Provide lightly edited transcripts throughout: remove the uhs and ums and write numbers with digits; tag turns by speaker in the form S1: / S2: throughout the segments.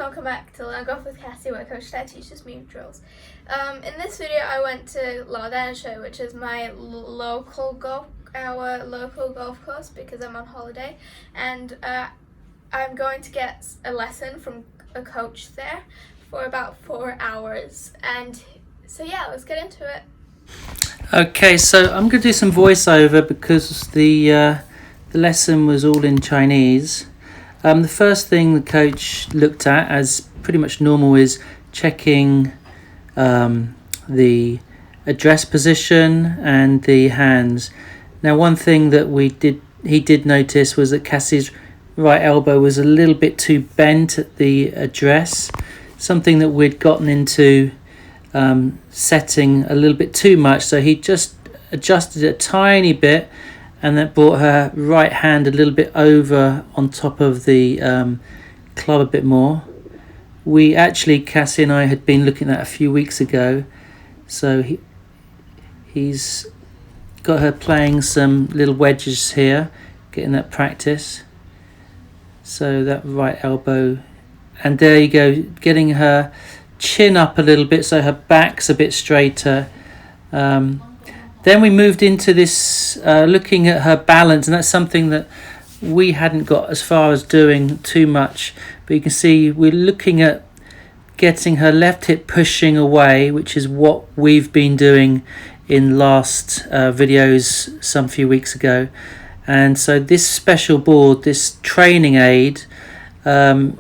S1: and welcome back to Learn Golf with Cassie, where Coach Tai teaches me drills. In this video, I went to Show, which is my local golf course, because I'm on holiday, and I'm going to get a lesson from a coach there for about 4 hours. And so yeah, let's get into it.
S2: Okay, so I'm going to do some voiceover because the lesson was all in Chinese. The first thing the coach looked at, as pretty much normal, is checking the address position and the hands. Now, one thing that he did notice was that Cassie's right elbow was a little bit too bent at the address, something that we'd gotten into setting a little bit too much, so he just adjusted it a tiny bit, and that brought her right hand a little bit over on top of the club a bit more. Cassie and I had been looking at that a few weeks ago, so he's got her playing some little wedges here, getting that practice. So that right elbow, and there you go, getting her chin up a little bit so her back's a bit straighter. Then we moved into this looking at her balance, and that's something that we hadn't got as far as doing too much, but you can see we're looking at getting her left hip pushing away, which is what we've been doing in last videos some few weeks ago. And so this special board, this training aid,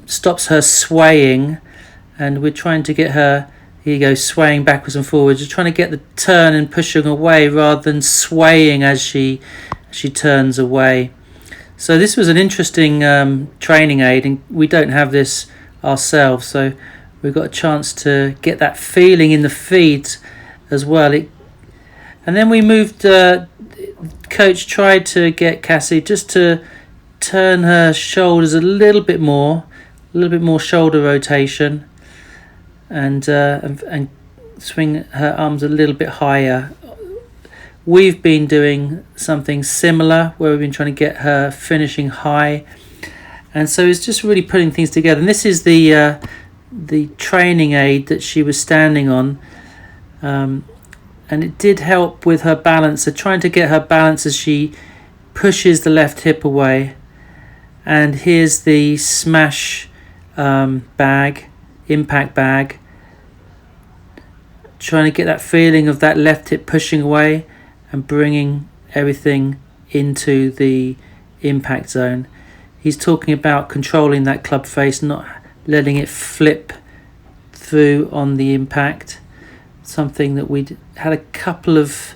S2: stops her swaying, and we're trying to get her, here you go, swaying backwards and forwards. You're trying to get the turn and pushing away rather than swaying as she turns away. So this was an interesting training aid, and we don't have this ourselves, so we've got a chance to get that feeling in the feet as well. And then we moved, coach tried to get Cassie just to turn her shoulders a little bit more shoulder rotation, and swing her arms a little bit higher. We've been doing something similar where we've been trying to get her finishing high, and so it's just really putting things together. And this is the training aid that she was standing on, and it did help with her balance. So trying to get her balance as she pushes the left hip away. And here's the smash impact bag, trying to get that feeling of that left hip pushing away and bringing everything into the impact zone. He's talking about controlling that club face, not letting it flip through on the impact, something that we'd had a couple of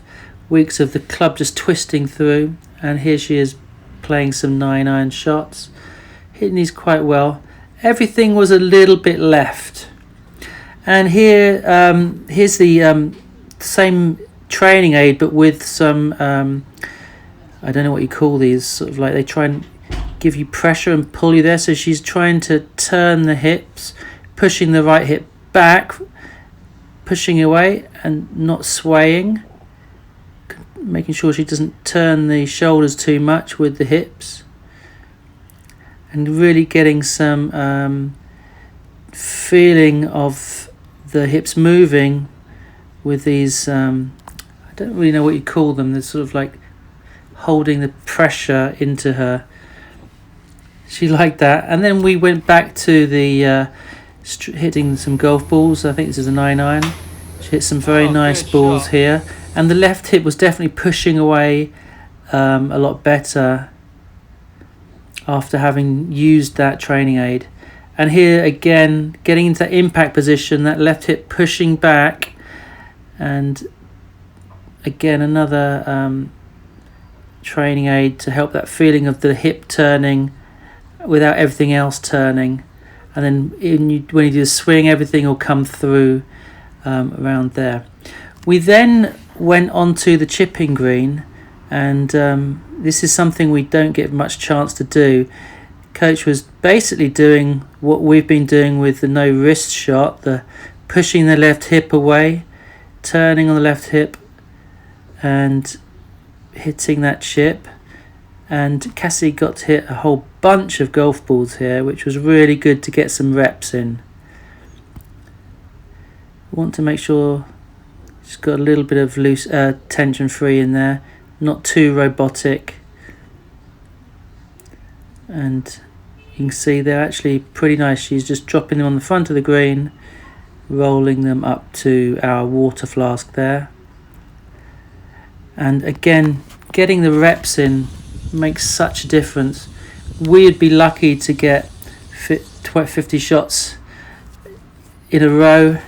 S2: weeks of the club just twisting through. And here she is playing some 9-iron shots, hitting these quite well. Everything was a little bit left. And here's the same training aid, but with some, I don't know what you call these, sort of like they try and give you pressure and pull you there. So she's trying to turn the hips, pushing the right hip back, pushing away and not swaying, making sure she doesn't turn the shoulders too much with the hips, and really getting some feeling of the hips moving with these, I don't really know what you call them, they're sort of like holding the pressure into her. She liked that. And then we went back to the hitting some golf balls. I think this is a 9-iron. She hit some very nice balls shot here, and the left hip was definitely pushing away a lot better after having used that training aid. And here again, getting into that impact position, that left hip pushing back, and again another training aid to help that feeling of the hip turning without everything else turning. And then when you do the swing, everything will come through around there. We then went on to the chipping green, and this is something we don't get much chance to do. Coach was basically doing what we've been doing with the no wrist shot, the pushing the left hip away, turning on the left hip and hitting that chip. And Cassie got to hit a whole bunch of golf balls here, which was really good to get some reps in. Want to make sure it's got a little bit of loose tension free in there, not too robotic. And you can see they're actually pretty nice. She's just dropping them on the front of the green, rolling them up to our water flask there. And again, getting the reps in makes such a difference. We'd be lucky to get 50 shots in a row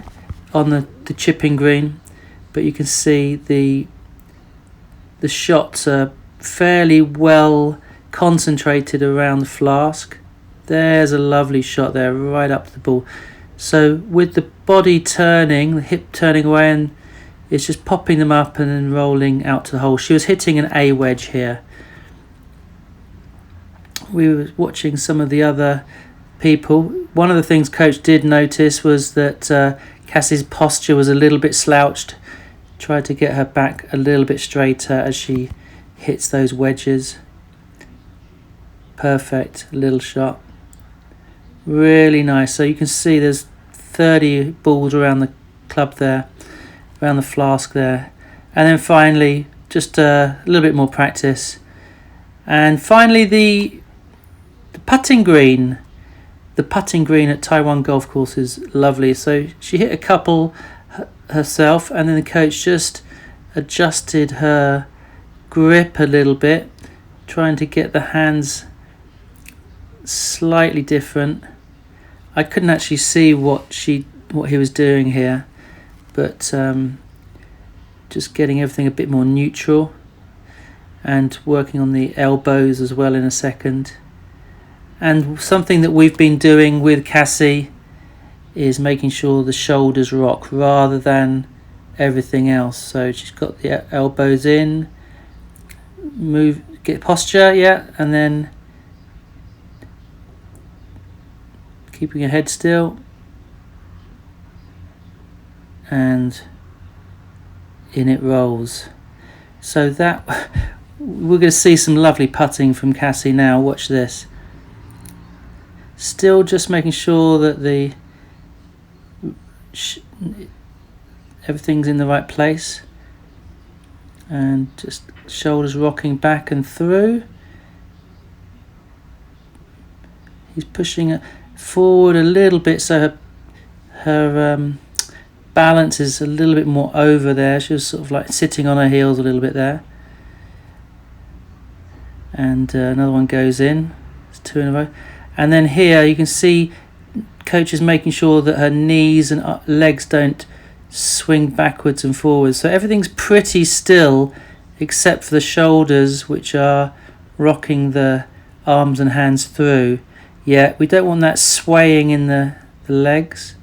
S2: on the chipping green, but you can see the shots are fairly well concentrated around the flask. There's a lovely shot there, right up to the ball. So with the body turning, the hip turning away, and it's just popping them up and then rolling out to the hole. She was hitting an A wedge here. We were watching some of the other people. One of the things Coach did notice was that Cassie's posture was a little bit slouched. Tried to get her back a little bit straighter as she hits those wedges. Perfect little shot. Really nice. So you can see there's 30 balls around the club there, around the flask there. And then finally, just a little bit more practice. And finally the putting green. The putting green at Taiwan Golf Course is lovely. So she hit a couple herself, and then the coach just adjusted her grip a little bit, trying to get the hands slightly different. I couldn't actually see what he was doing here, but just getting everything a bit more neutral and working on the elbows as well in a second. And something that we've been doing with Cassie is making sure the shoulders rock rather than everything else. So she's got the elbows in, move, get posture, yeah, and then keeping your head still, and in it rolls. So that we're going to see some lovely putting from Cassie now. Watch this. Still just making sure that the everything's in the right place, and just shoulders rocking back and through. He's pushing it forward a little bit so her balance is a little bit more over there. She was sort of like sitting on her heels a little bit there. And another one goes in. It's 2 in a row. And then here you can see Coach is making sure that her knees and legs don't swing backwards and forwards. So everything's pretty still except for the shoulders, which are rocking the arms and hands through. Yeah, we don't want that swaying in the legs.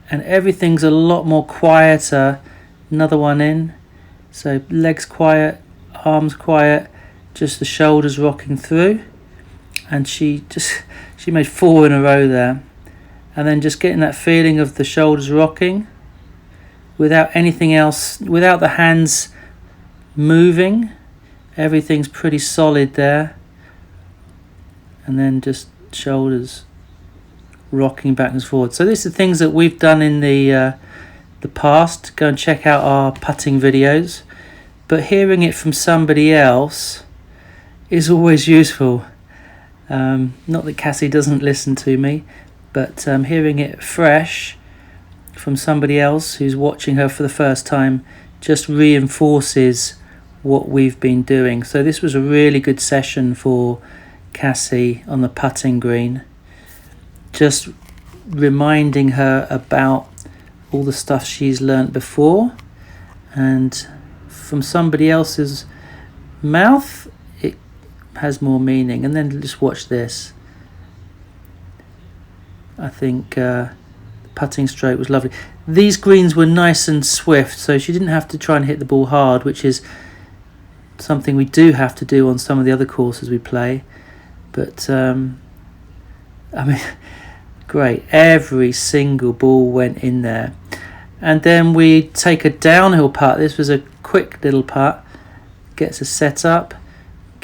S2: And everything's a lot more quieter. Another one in. So legs quiet, arms quiet, just the shoulders rocking through. And she made 4 in a row there. And then just getting that feeling of the shoulders rocking without anything else, without the hands moving. Everything's pretty solid there. And then just shoulders rocking back and forward. So these are things that we've done in the past. Go and check out our putting videos. But hearing it from somebody else is always useful. Not that Cassie doesn't listen to me, but hearing it fresh from somebody else who's watching her for the first time just reinforces what we've been doing. So this was a really good session for Cassie on the putting green, just reminding her about all the stuff she's learnt before, and from somebody else's mouth it has more meaning. And then just watch this. I think the putting stroke was lovely. These greens were nice and swift, so she didn't have to try and hit the ball hard, which is something we do have to do on some of the other courses we play. But I mean, great. Every single ball went in there. And then we take a downhill putt. This was a quick little putt. Gets us set up.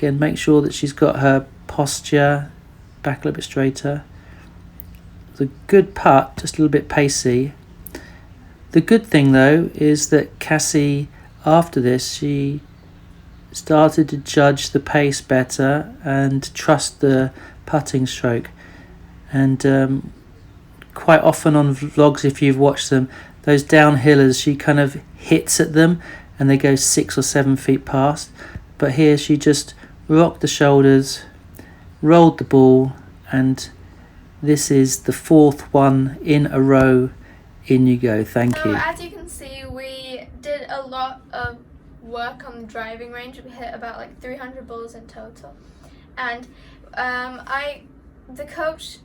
S2: Again, make sure that she's got her posture back a little bit straighter. The good putt, just a little bit pacey. The good thing though is that Cassie, after this, she started to judge the pace better and trust the putting stroke. And quite often on vlogs, if you've watched them, those downhillers, she kind of hits at them and they go 6 or 7 feet past. But here she just rocked the shoulders, rolled the ball, and this is the 4th one in a row. In you go. Thank you.
S1: So as you can see, we did a lot of work on the driving range. We hit about like 300 balls in total, and the coach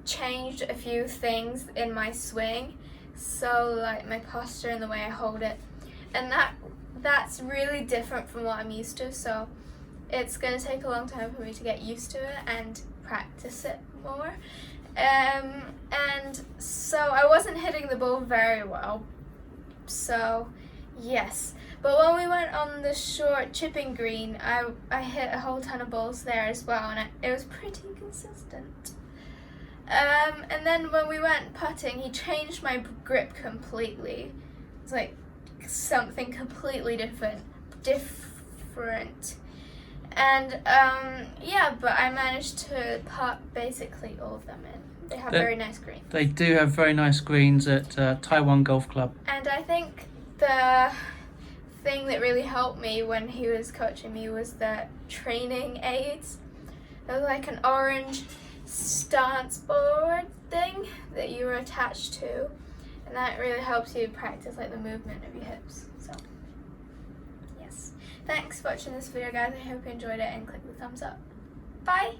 S1: changed a few things in my swing, so like my posture and the way I hold it, and that's really different from what I'm used to, so it's going to take a long time for me to get used to it and practice it more. And so I wasn't hitting the ball very well, so yes. But when we went on the short chipping green, I hit a whole ton of balls there as well, and it was pretty consistent. And then when we went putting, he changed my grip completely. It's like something completely different. And yeah, but I managed to putt basically all of them in. They have very nice greens.
S2: They do have very nice greens at Taiwan Golf Club.
S1: And I think the thing that really helped me when he was coaching me was the training aids. There was like an orange stance board thing that you were attached to, and that really helps you practice like the movement of your hips. So yes, thanks for watching this video, guys. I hope you enjoyed it, and click the thumbs up. Bye.